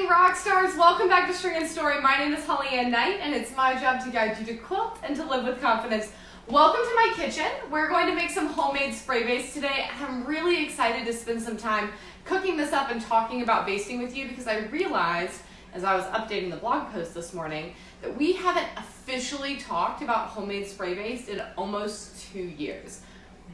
quilting rock stars, welcome back to String and Story. My name is Holly Ann Knight, and it's my job to guide you to quilt and to live with confidence. Welcome to my kitchen. We're going to make some homemade spray base today. I'm really excited to spend some time cooking this up and talking about basting with you because I realized as I was updating the blog post this morning that we haven't officially talked about homemade spray base in almost 2 years,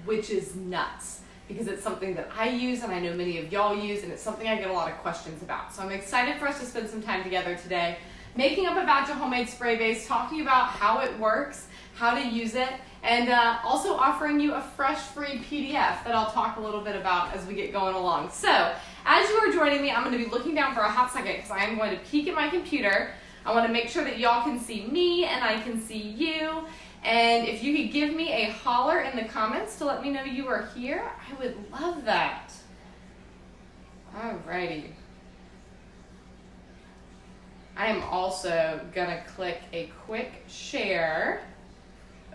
which is nuts. Because it's something that I use and I know many of y'all use, and it's something I get a lot of questions about. So I'm excited for us to spend some time together today, making up a batch of homemade spray base, talking about how it works, how to use it, and also offering you a fresh free PDF that I'll talk a little bit about as we get going along. So as you are joining me, I'm going to be looking down for a hot second because I am going to peek at my computer. I want to make sure that y'all can see me and I can see you. And if you could give me a holler in the comments to let me know you are here, I would love that. Alrighty. I am also gonna click a quick share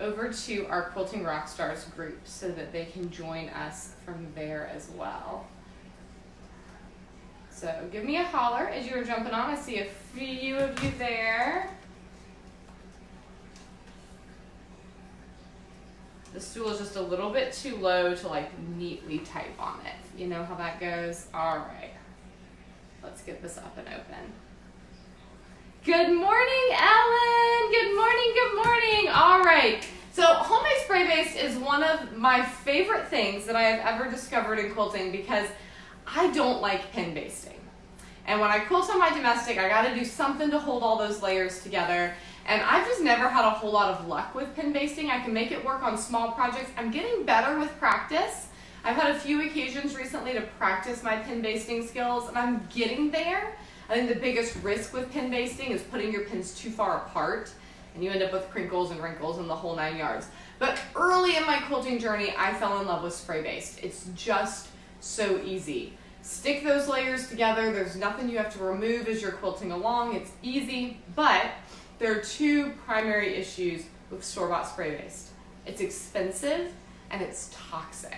over to our Quilting Rockstars group so that they can join us from there as well. So give me a holler as you are jumping on. I see a few of you there. The stool is just a little bit too low to like neatly type on it. You know how that goes? All right, let's get this up and open. Good morning, Ellen. Good morning, good morning. All right, so homemade spray base is one of my favorite things that I have ever discovered in quilting because I don't like pin basting. And when I quilt on my domestic, I gotta do something to hold all those layers together. And I've just never had a whole lot of luck with pin basting. I can make it work on small projects. I'm getting better with practice. I've had a few occasions recently to practice my pin basting skills, and I'm getting there. I think the biggest risk with pin basting is putting your pins too far apart, and you end up with crinkles and wrinkles and the whole 9 yards. But early in my quilting journey, I fell in love with spray based. It's just so easy. Stick those layers together. There's nothing you have to remove as you're quilting along. It's easy, but there are two primary issues with store-bought spray based. It's expensive and it's toxic,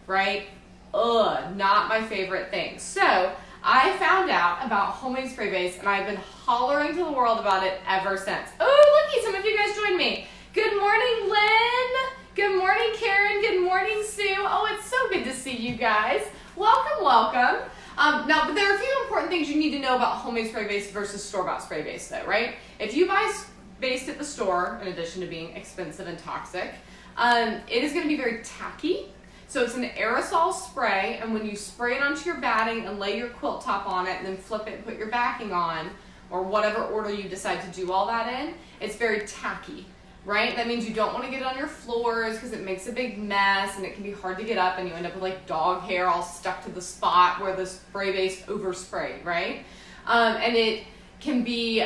right? Ugh, not my favorite thing. So I found out about homemade spray base and I've been hollering to the world about it ever since. Oh, looky, some of you guys joined me. Good morning, Lynn. Good morning, Karen. Good morning, Sue. Oh, it's so good to see you guys. Welcome, welcome. Now, but there are a few important things you need to know about homemade spray base versus store-bought spray base though, right? If you buy based at the store, in addition to being expensive and toxic, it is gonna be very tacky. So it's an aerosol spray, and when you spray it onto your batting and lay your quilt top on it and then flip it and put your backing on, or whatever order you decide to do all that in, it's very tacky. Right? That means you don't want to get it on your floors because it makes a big mess and it can be hard to get up and you end up with like dog hair all stuck to the spot where the spray base oversprayed, right? And it can be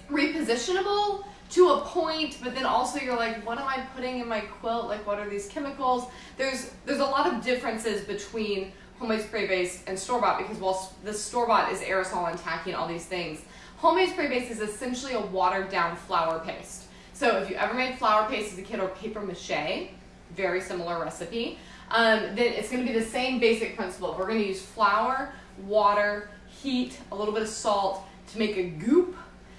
repositionable to a point, but then also you're like, what am I putting in my quilt? Like, what are these chemicals? There's a lot of differences between homemade spray base and store-bought because while the store-bought is aerosol and tacky and all these things, homemade spray base is essentially a watered down flour paste. So if you ever made flour paste as a kid or paper mache, very similar recipe, then it's going to be the same basic principle. We're going to use flour, water, heat, a little bit of salt to make a goop,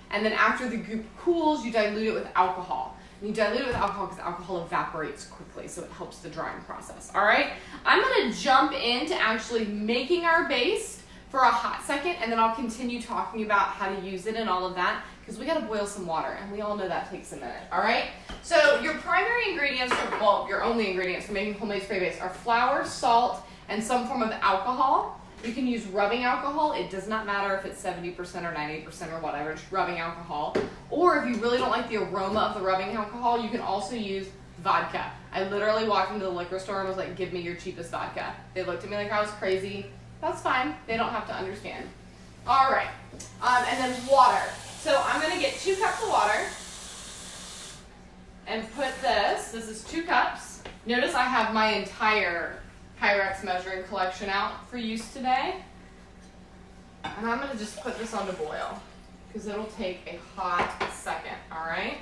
and then after the goop cools, you dilute it with alcohol. And you dilute it with alcohol because alcohol evaporates quickly, so it helps the drying process. All right, I'm going to jump into actually making our base for a hot second, and then I'll continue talking about how to use it and all of that, because we got to boil some water, and we all know that takes a minute, all right? So your primary ingredients, well, your only ingredients for making homemade spray base are flour, salt, and some form of alcohol. You can use rubbing alcohol. It does not matter if it's 70% or 90% or whatever, just rubbing alcohol. Or if you really don't like the aroma of the rubbing alcohol, you can also use vodka. I literally walked into the liquor store and was like, give me your cheapest vodka. They looked at me like I was crazy. That's fine. They don't have to understand. All right. And then water. So I'm going to get 2 cups of water and put this is 2 cups. Notice I have my entire Pyrex measuring collection out for use today. And I'm going to just put this on to boil because it'll take a hot second, all right?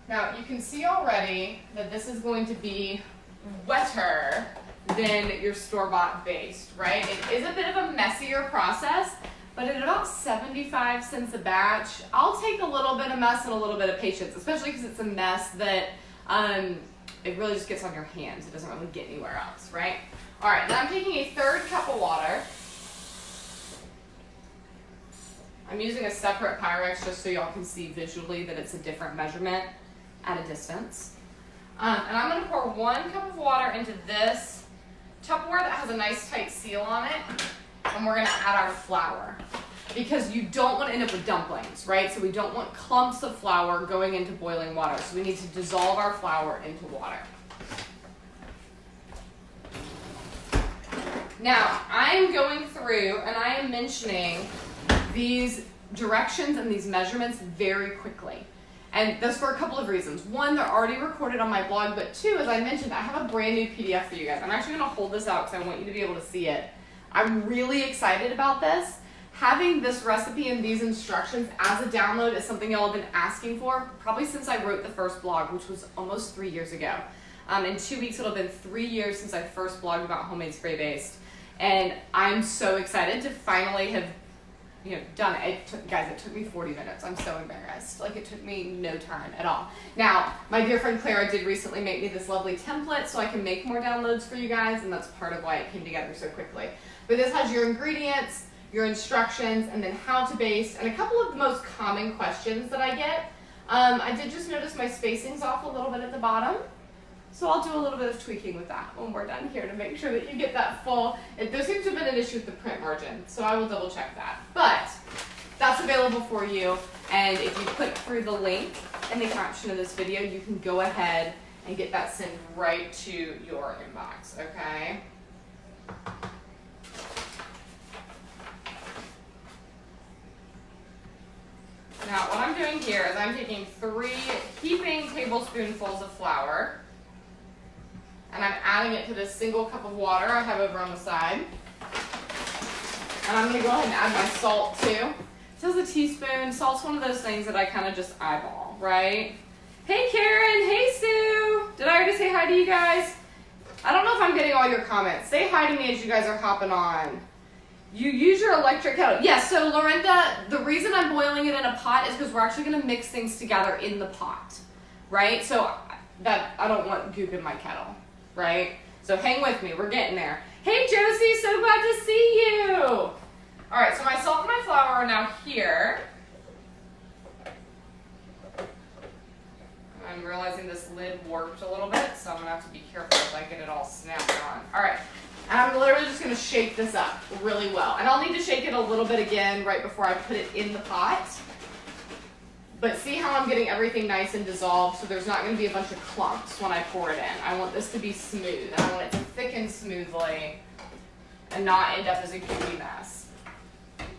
Now you can see already that this is going to be wetter than your store-bought Baste, right? It is a bit of a messier process, but at about 75 cents a batch, I'll take a little bit of mess and a little bit of patience, especially because it's a mess that it really just gets on your hands. It doesn't really get anywhere else, right? All right, now I'm taking a 1/3 cup of water. I'm using a separate Pyrex just so y'all can see visually that it's a different measurement at a distance. And I'm gonna pour 1 cup of water into this Tupperware that has a nice tight seal on it, and we're gonna add our flour because you don't want to end up with dumplings, right? So we don't want clumps of flour going into boiling water. So we need to dissolve our flour into water. Now, I'm going through and I am mentioning these directions and these measurements very quickly. And that's for a couple of reasons. One, they're already recorded on my blog, but two, as I mentioned, I have a brand new PDF for you guys. I'm actually gonna hold this out because I want you to be able to see it. I'm really excited about this. Having this recipe and these instructions as a download is something y'all have been asking for probably since I wrote the first blog, which was almost 3 years ago. In 2 weeks, it'll have been 3 years since I first blogged about homemade spray based. And I'm so excited to finally have done it. Guys, it took me 40 minutes. I'm so embarrassed. Like, it took me no time at all. Now, my dear friend Clara did recently make me this lovely template so I can make more downloads for you guys, and that's part of why it came together so quickly. But this has your ingredients, your instructions, and then how to baste, and a couple of the most common questions that I get. I did just notice my spacing's off a little bit at the bottom. So I'll do a little bit of tweaking with that when we're done here to make sure that you get that full. There seems to have been an issue with the print margin, so I will double check that. But that's available for you, and if you click through the link in the caption of this video, you can go ahead and get that sent right to your inbox, okay? Now what I'm doing here is I'm taking 3 heaping tablespoonfuls of flour, and I'm adding it to this single cup of water I have over on the side. And I'm gonna go ahead and add my salt too. It says a teaspoon. Salt's one of those things that I kind of just eyeball, right? Hey Karen, hey Sue. Did I already say hi to you guys? I don't know if I'm getting all your comments. Say hi to me as you guys are hopping on. You use your electric kettle. Yes, so Lorinda, the reason I'm boiling it in a pot is because we're actually gonna mix things together in the pot, right? So that I don't want goop in my kettle. Right? So hang with me, we're getting there. Hey Josie, so glad to see you. All right, so my salt and my flour are now here. I'm realizing this lid warped a little bit, so I'm gonna have to be careful if I get it all snapped on. All right, and I'm literally just gonna shake this up really well. And I'll need to shake it a little bit again right before I put it in the pot. But see how I'm getting everything nice and dissolved, so there's not going to be a bunch of clumps when I pour it in. I want this to be smooth, and I want it to thicken smoothly and not end up as a gooey mess.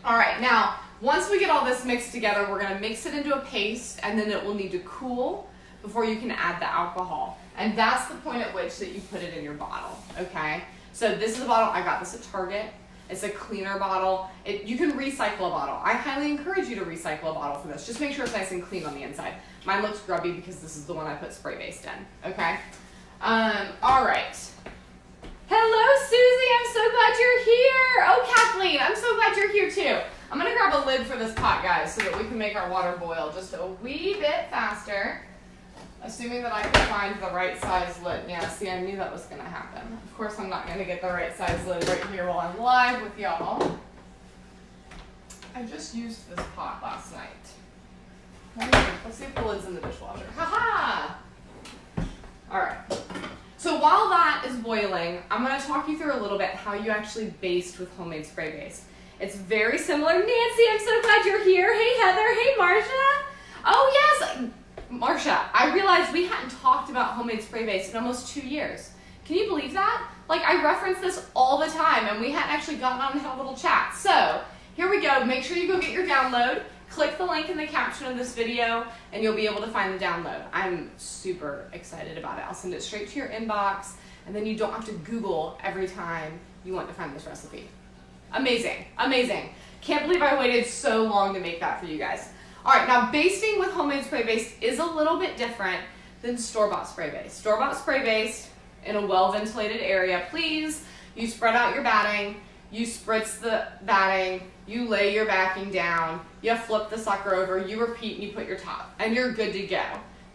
All right, now, once we get all this mixed together, we're going to mix it into a paste, and then it will need to cool before you can add the alcohol. And that's the point at which that you put it in your bottle, okay? So this is a bottle, I got this at Target. It's a cleaner bottle. You can recycle a bottle. I highly encourage you to recycle a bottle for this. Just make sure it's nice and clean on the inside. Mine looks grubby because this is the one I put spray based in, okay? All right. Hello, Susie. I'm so glad you're here. Oh, Kathleen, I'm so glad you're here too. I'm gonna grab a lid for this pot, guys, so that we can make our water boil just a wee bit faster. Assuming that I can find the right size lid. Yeah, see, I knew that was gonna happen. Of course, I'm not gonna get the right size lid right here while I'm live with y'all. I just used this pot last night. Let's see if the lid's in the dishwasher. Ha-ha! All right. So while that is boiling, I'm gonna talk you through a little bit how you actually baste with homemade spray baste. It's very similar. Nancy, I'm so glad you're here. Hey, Heather. Hey, Marcia. Oh, yes. Marcia, I realized we hadn't talked about homemade spray based in almost 2 years. Can you believe that? Like, I reference this all the time, and we hadn't actually gotten on and had a little chat. So, here we go. Make sure you go get your download. Click the link in the caption of this video, and you'll be able to find the download. I'm super excited about it. I'll send it straight to your inbox, and then you don't have to Google every time you want to find this recipe. Amazing, amazing. Can't believe I waited so long to make that for you guys. All right, now basting with homemade spray based is a little bit different than store-bought spray based. Store-bought spray based, in a well-ventilated area, please. You spread out your batting, you spritz the batting, you lay your backing down, you flip the sucker over, you repeat, and you put your top, and you're good to go,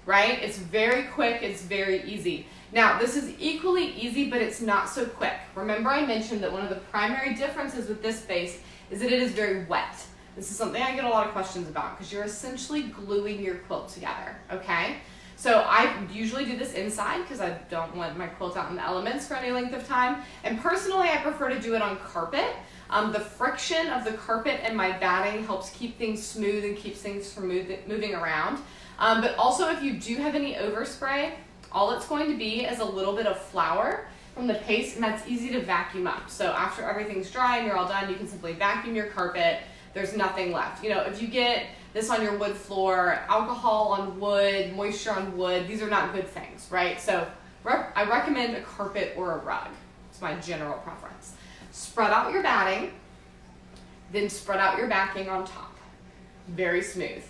right? It's very quick, it's very easy. Now, this is equally easy, but it's not so quick. Remember I mentioned that one of the primary differences with this base is that it is very wet. This is something I get a lot of questions about because you're essentially gluing your quilt together, okay? So I usually do this inside because I don't want my quilt out in the elements for any length of time. And personally, I prefer to do it on carpet. The friction of the carpet and my batting helps keep things smooth and keeps things from moving around. But also if you do have any overspray, all it's going to be is a little bit of flour from the paste, and that's easy to vacuum up. So after everything's dry and you're all done, you can simply vacuum your carpet. There's nothing left. You know, if you get this on your wood floor, alcohol on wood, moisture on wood, these are not good things, right? So I recommend a carpet or a rug. It's my general preference. Spread out your batting, then spread out your backing on top. Very smooth.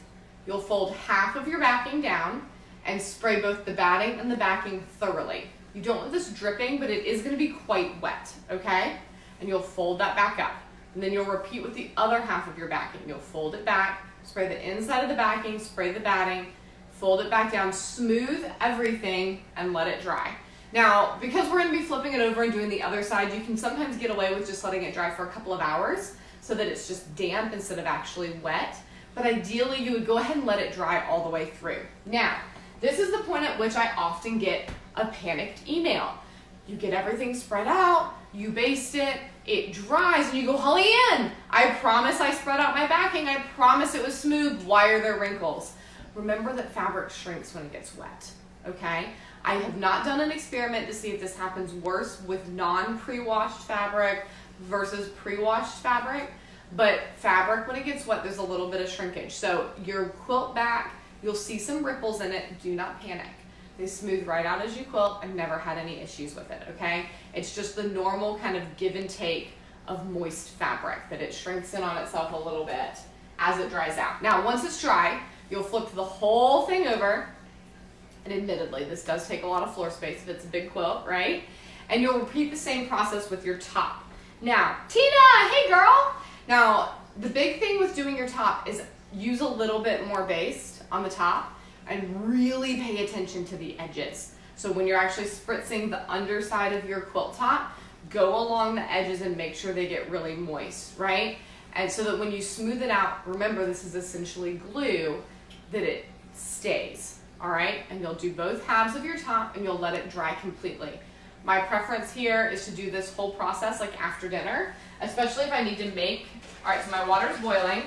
You'll fold half of your backing down and spray both the batting and the backing thoroughly. You don't want this dripping, but it is going to be quite wet, okay? And you'll fold that back up. And then you'll repeat with the other half of your backing. You'll fold it back, spray the inside of the backing, spray the batting, fold it back down, smooth everything, and let it dry. Now, because we're going to be flipping it over and doing the other side, you can sometimes get away with just letting it dry for a couple of hours so that it's just damp instead of actually wet. But ideally, you would go ahead and let it dry all the way through. Now, this is the point at which I often get a panicked email. You get everything spread out, you baste it, it dries, and you go, Holly Ann, I promise I spread out my backing, I promise it was smooth, why are there wrinkles? Remember that fabric shrinks when it gets wet, okay? I have not done an experiment to see if this happens worse with non-pre-washed fabric versus pre-washed fabric, but fabric, when it gets wet, there's a little bit of shrinkage. So your quilt back, you'll see some ripples in it, do not panic. They smooth right out as you quilt. I've never had any issues with it, okay? It's just the normal kind of give and take of moist fabric, that it shrinks in on itself a little bit as it dries out. Now, once it's dry, you'll flip the whole thing over, and admittedly, this does take a lot of floor space if it's a big quilt, right? And you'll repeat the same process with your top. Now, Tina, hey girl! Now, the big thing with doing your top is use a little bit more baste on the top and really pay attention to the edges. So when you're actually spritzing the underside of your quilt top, go along the edges and make sure they get really moist, right? And so that when you smooth it out, remember this is essentially glue, that it stays, all right? And you'll do both halves of your top and you'll let it dry completely. My preference here is to do this whole process like after dinner, especially if I need to make, all right, so my water's boiling,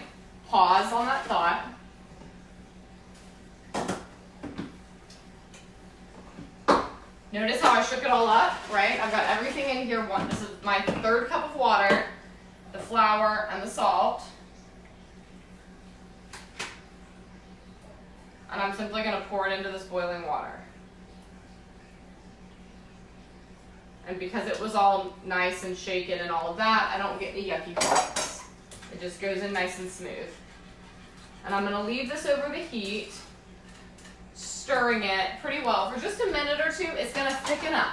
pause on that thought. Notice how I shook it all up, right? I've got everything in here. This is my third cup of water, the flour and the salt. And I'm simply going to pour it into this boiling water. And because it was all nice and shaken and all of that, I don't get any yucky flakes. It just goes in nice and smooth. And I'm going to leave this over the heat, stirring it pretty well for just a minute or two. It's going to thicken up.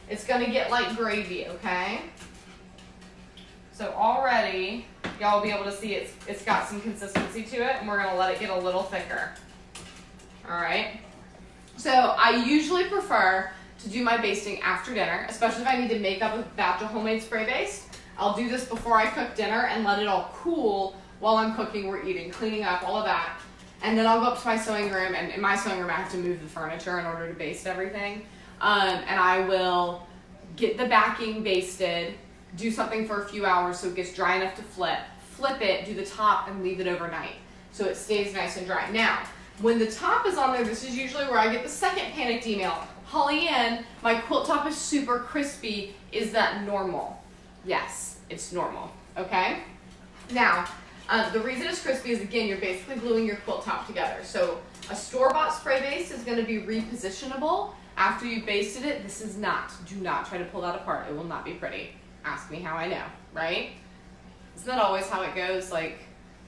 It's going to get like gravy, okay? So already, y'all will be able to see it's got some consistency to it, and we're going to let it get a little thicker. All right? So I usually prefer to do my basting after dinner, especially if I need to make up a batch of homemade spray baste. I'll do this before I cook dinner and let it all cool while I'm cooking, we're eating, cleaning up, all of that. And then I'll go up to my sewing room, and in my sewing room I have to move the furniture in order to baste everything. And I will get the backing basted, do something for a few hours so it gets dry enough to flip it, do the top, and leave it overnight so it stays nice and dry. Now, when the top is on there, this is usually where I get the second panicked email. Holly Ann, my quilt top is super crispy. Is that normal? Yes, it's normal, okay? Now, the reason it's crispy is, again, you're basically gluing your quilt top together. So a store-bought spray base is going to be repositionable after you've basted it. This is not. Do not try to pull that apart. It will not be pretty. Ask me how I know, right? Isn't that always how it goes? Like,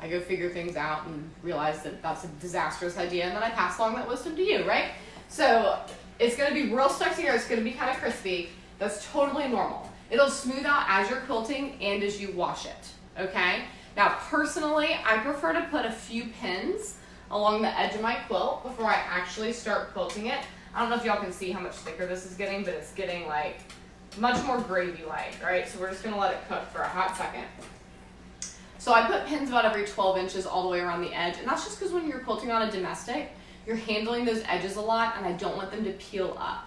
I go figure things out and realize that that's a disastrous idea, and then I pass along that wisdom to you, right? So it's gonna be real stuck together, it's gonna be kind of crispy. That's totally normal. It'll smooth out as you're quilting and as you wash it, okay? Now, personally, I prefer to put a few pins along the edge of my quilt before I actually start quilting it. I don't know if y'all can see how much thicker this is getting, but it's getting like much more gravy-like, right? So we're just gonna let it cook for a hot second. So I put pins about every 12 inches all the way around the edge, and that's just because when you're quilting on a domestic, you're handling those edges a lot, and I don't want them to peel up,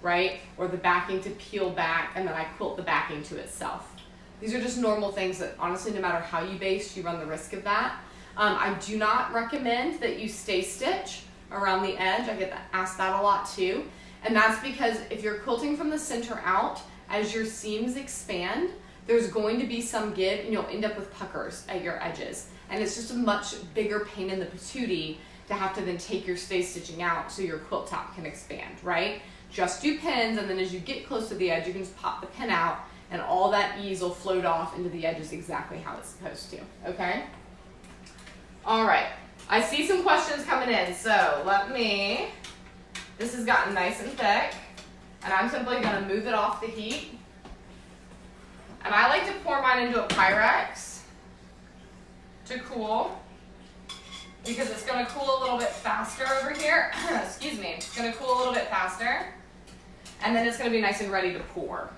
right? Or the backing to peel back, and then I quilt the backing to itself. These are just normal things that honestly, no matter how you baste, you run the risk of that. I do not recommend that you stay stitch around the edge. I get asked that a lot too. And that's because if you're quilting from the center out, as your seams expand, there's going to be some give and you'll end up with puckers at your edges. And it's just a much bigger pain in the patootie to have to then take your stay stitching out so your quilt top can expand, right? Just do pins, and then as you get close to the edge, you can just pop the pin out and all that ease will float off into the edges exactly how it's supposed to, okay? All right, I see some questions coming in, so this has gotten nice and thick, and I'm simply gonna move it off the heat. And I like to pour mine into a Pyrex to cool, because it's gonna cool a little bit faster over here. Excuse me, it's gonna cool a little bit faster, and then it's gonna be nice and ready to pour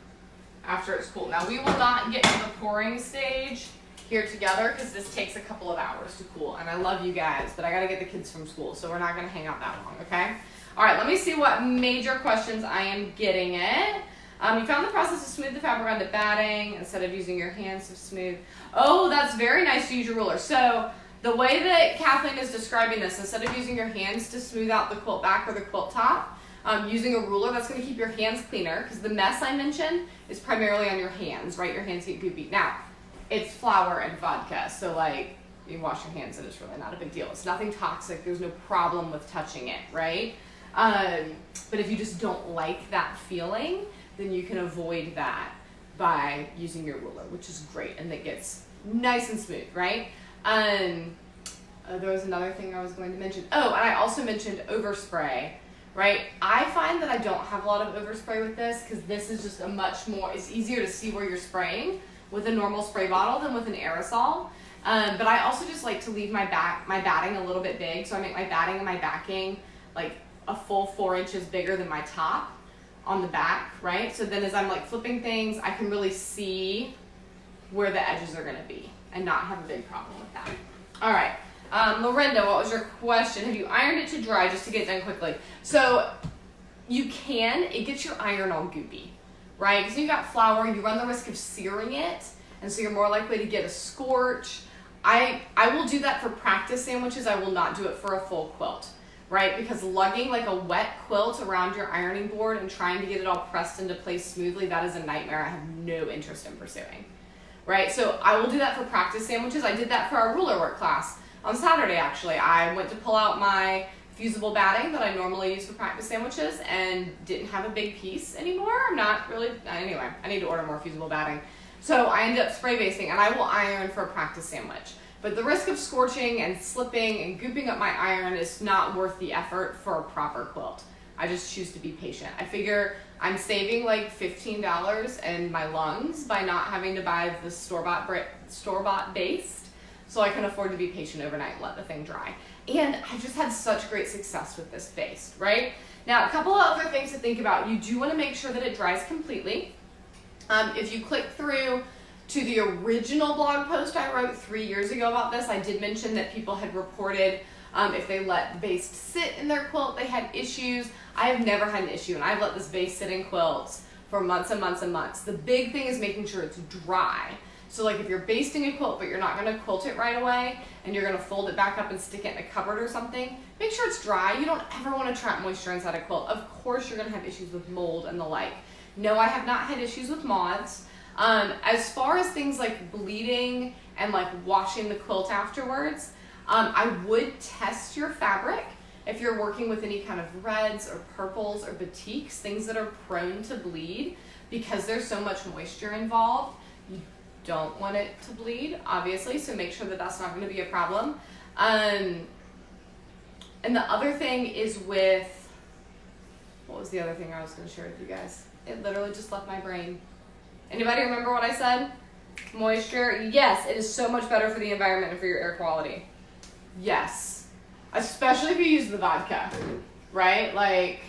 after it's cooled. Now we will not get to the pouring stage here together because this takes a couple of hours to cool, and I love you guys, but I gotta get the kids from school, so we're not gonna hang out that long, okay? All right, let me see what major questions I am getting in. You found the process to smooth the fabric onto batting instead of using your hands to smooth. Oh, that's very nice to use your ruler. So the way that Kathleen is describing this, instead of using your hands to smooth out the quilt back or the quilt top, using a ruler, that's gonna keep your hands cleaner, because the mess I mentioned is primarily on your hands, right? Your hands get goopy. Now, it's flour and vodka, so like, you wash your hands and it's really not a big deal. It's nothing toxic, there's no problem with touching it, right? But if you just don't like that feeling, then you can avoid that by using your ruler, which is great, and it gets nice and smooth, right? There was another thing I was going to mention. Oh, and I also mentioned overspray, right? I find that I don't have a lot of overspray with this because this is just it's easier to see where you're spraying with a normal spray bottle than with an aerosol. But I also just like to leave my batting a little bit big, so I make my batting and my backing like a full 4 inches bigger than my top on the back, right? So then as I'm like flipping things, I can really see where the edges are gonna be and not have a big problem with that. All right, Lorinda, what was your question? Have you ironed it to dry just to get it done quickly? So you can, it gets your iron all goopy, right? Because you got flour, you run the risk of searing it, and so you're more likely to get a scorch. I will do that for practice sandwiches. I will not do it for a full quilt, right? Because lugging like a wet quilt around your ironing board and trying to get it all pressed into place smoothly, that is a nightmare I have no interest in pursuing, right? So I will do that for practice sandwiches. I did that for our ruler work class on Saturday, actually. I went to pull out my fusible batting that I normally use for practice sandwiches and didn't have a big piece anymore. Anyway, I need to order more fusible batting. So I ended up spray basting, and I will iron for a practice sandwich. But the risk of scorching and slipping and gooping up my iron is not worth the effort for a proper quilt. I just choose to be patient. I figure I'm saving like $15 in my lungs by not having to buy the store-bought Baste, so I can afford to be patient overnight and let the thing dry. And I've just had such great success with this Baste, right? Now, a couple of other things to think about. You do want to make sure that it dries completely. If you click through to the original blog post I wrote 3 years ago about this, I did mention that people had reported if they let Baste sit in their quilt, they had issues. I have never had an issue, and I've let this Baste sit in quilts for months and months and months. The big thing is making sure it's dry. So like if you're basting a quilt, but you're not gonna quilt it right away, and you're gonna fold it back up and stick it in a cupboard or something, make sure it's dry. You don't ever wanna trap moisture inside a quilt. Of course you're gonna have issues with mold and the like. No, I have not had issues with moths. As far as things like bleeding and like washing the quilt afterwards, I would test your fabric if you're working with any kind of reds or purples or batiks, things that are prone to bleed, because there's so much moisture involved. You don't want it to bleed, obviously, so make sure that that's not going to be a problem. And the other thing is with What was the other thing I was going to share with you guys? It literally just left my brain. Anybody remember what I said? Moisture. Yes, it is so much better for the environment and for your air quality. Yes. Especially if you use the vodka, right? Like,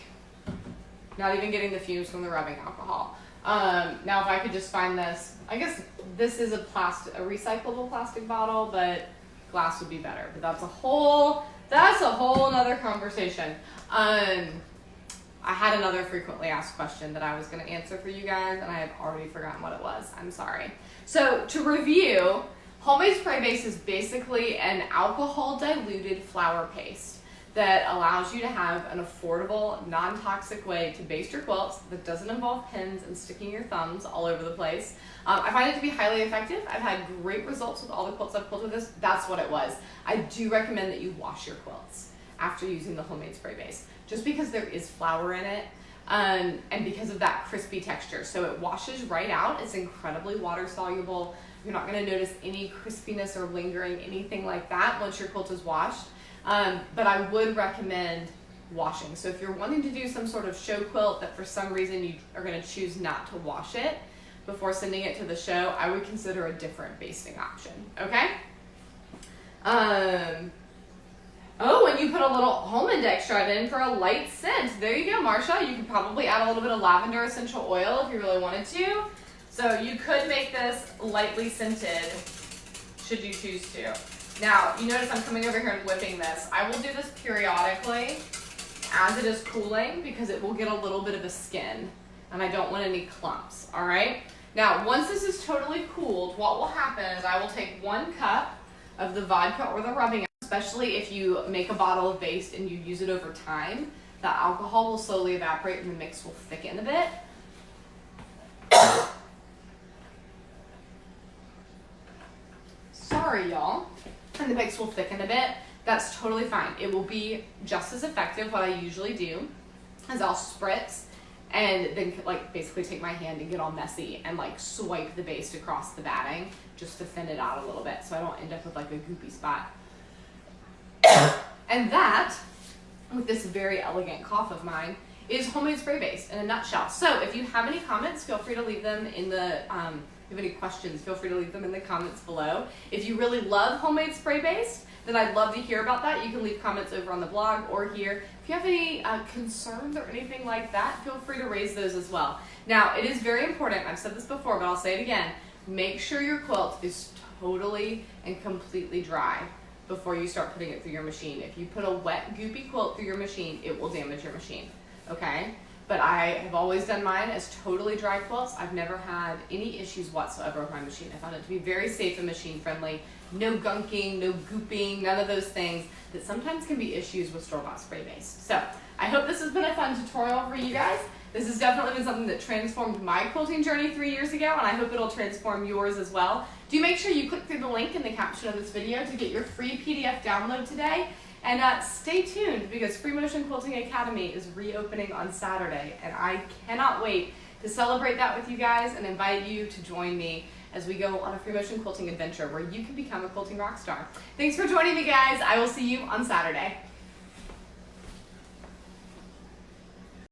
not even getting the fumes from the rubbing alcohol. Now, if I could just find this, I guess this is a recyclable plastic bottle, but glass would be better. But that's a whole nother conversation. I had another frequently asked question that I was going to answer for you guys, and I have already forgotten what it was. I'm sorry. So to review, homemade spray base is basically an alcohol diluted flour paste that allows you to have an affordable, non-toxic way to baste your quilts that doesn't involve pins and sticking your thumbs all over the place. I find it to be highly effective. I've had great results with all the quilts I've quilted with this. That's what it was. I do recommend that you wash your quilts after using the homemade spray base, just because there is flour in it, and because of that crispy texture. So it washes right out. It's incredibly water soluble. You're not going to notice any crispiness or lingering, anything like that once your quilt is washed. But I would recommend washing. So if you're wanting to do some sort of show quilt that for some reason you are going to choose not to wash it before sending it to the show, I would consider a different basting option, okay? Oh, and you put a little almond extract in for a light scent. There you go, Marsha. You could probably add a little bit of lavender essential oil if you really wanted to. So you could make this lightly scented should you choose to. Now, you notice I'm coming over here and whipping this. I will do this periodically as it is cooling because it will get a little bit of a skin and I don't want any clumps, all right? Now, once this is totally cooled, what will happen is I will take 1 cup of the vodka or the rubbing, especially if you make a bottle of Baste and you use it over time, the alcohol will slowly evaporate and the mix will thicken a bit. Sorry, y'all. And the mix will thicken a bit. That's totally fine. It will be just as effective. What I usually do is I'll spritz and then like basically take my hand and get all messy and like swipe the Baste across the batting just to thin it out a little bit so I don't end up with like a goopy spot. And that, with this very elegant cough of mine, is homemade spray base in a nutshell. So if you have any comments, feel free to leave them in the, if you have any questions, feel free to leave them in the comments below. If you really love homemade spray base, then I'd love to hear about that. You can leave comments over on the blog or here. If you have any concerns or anything like that, feel free to raise those as well. Now, it is very important, I've said this before, but I'll say it again, make sure your quilt is totally and completely dry before you start putting it through your machine. If you put a wet, goopy quilt through your machine, it will damage your machine, okay? But I have always done mine as totally dry quilts. I've never had any issues whatsoever with my machine. I found it to be very safe and machine friendly. No gunking, no gooping, none of those things that sometimes can be issues with store-bought spray base. So I hope this has been a fun tutorial for you guys. This has definitely been something that transformed my quilting journey 3 years ago, and I hope it'll transform yours as well. Do make sure you click through the link in the caption of this video to get your free PDF download today. And stay tuned because Free Motion Quilting Academy is reopening on Saturday, and I cannot wait to celebrate that with you guys and invite you to join me as we go on a Free Motion Quilting adventure where you can become a quilting rock star. Thanks for joining me, guys. I will see you on Saturday.